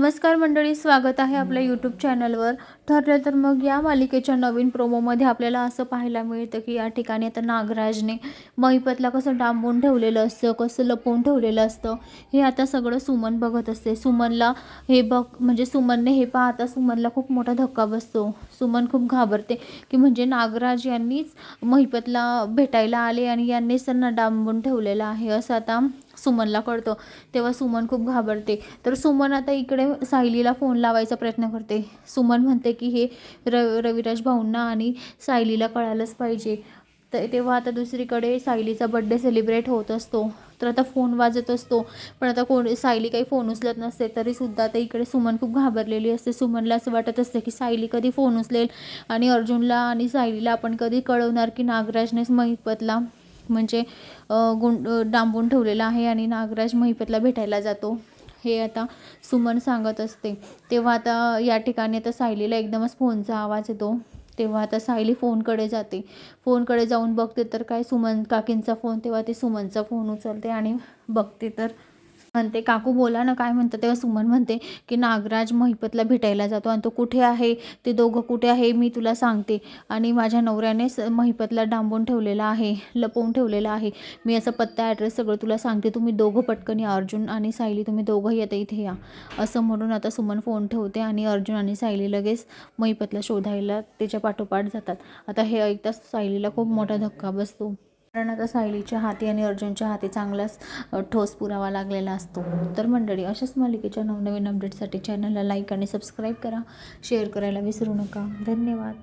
नमस्कार मंडळी, स्वागत आहे आपल्या यूट्यूब चॅनलवर. ठरलं तर मग या मालिकेच्या नवीन प्रोमोमध्ये आपल्याला असं पाहायला मिळतं की या ठिकाणी आता नागराजने महिपतला कसं डांबून ठेवलेलं असतं, कसं लपवून ठेवलेलं असतं, हे आता सगळं सुमन बघत असते. सुमनला हे म्हणजे सुमनने हे पाहता सुमनला खूप मोठा धक्का बसतो. सुमन खूप घाबरते की म्हणजे नागराज यांनीच महिपतला भेटायला आले आणि यांनीच त्यांना डांबून ठेवलेलं आहे असं आता सुमनला कळतं. तेव्हा सुमन खूप घाबरते. तर सुमन आता इकडे सायलीला फोन लावायचा प्रयत्न करते. सुमन म्हणते की हे रविराज भाऊंना आणि सायलीला कळालंच पाहिजे. तर तेव्हा आता दुसरीकडे सायलीचा बड्डे सेलिब्रेट होत असतो. तर आता फोन वाजत असतो, पण आता सायली काही फोन उचलत नसते. तरीसुद्धा आता इकडे सुमन खूप घाबरलेली असते. सुमनला असं वाटत असते की सायली कधी फोन उचलेल आणि अर्जुनला आणि सायलीला आपण कधी कळवणार की नागराजनेच महिपतला म्हणजे डांबून ठेवलेला आहे आणि नागराज महिपतला भेटायला जातो, हे आता सुमन सांगत असते. तेव्हा आता या ठिकाणी आता सायलीला एकदमच फोनचा आवाज येतो. तेव्हा आता सायली फोनकडे जाते. फोनकडे जाऊन बघते तर काय सुमन काकींचा फोन. तेव्हा ती सुमनचा फोन उचलते आणि बघते तर म्हणते, काकू बोला ना, काय म्हणतं. तेव्हा सुमन म्हणते की नागराज महिपतला भेटायला जातो आणि तो कुठे आहे, ते दोघं कुठे आहे मी तुला सांगते. आणि माझ्या नवऱ्यानेच महिपतला डांबून ठेवलेला आहे, लपवून ठेवलेला आहे. मी असं पत्ता ॲड्रेस सगळं तुला सांगते, तुम्ही दोघं पटकन या, अर्जुन आणि सायली तुम्ही दोघंही आता इथे या. असं म्हणून आता सुमन फोन ठेवते आणि अर्जुन आणि सायली लगेच महिपतला शोधायला त्याच्या पाठोपाठ जातात. आता हे ऐकताच सायलीला खूप मोठा धक्का बसतो. कारण आता सायलीच्या हाती आणि अर्जुनच्या हाती चांगलाच ठोस पुरावा लागलेला असतो. तर मंडळी, अशाच मालिकेच्या नवनवीन अपडेटसाठी चॅनलला लाईक आणि सबस्क्राईब करा. शेअर करायला विसरू नका. धन्यवाद.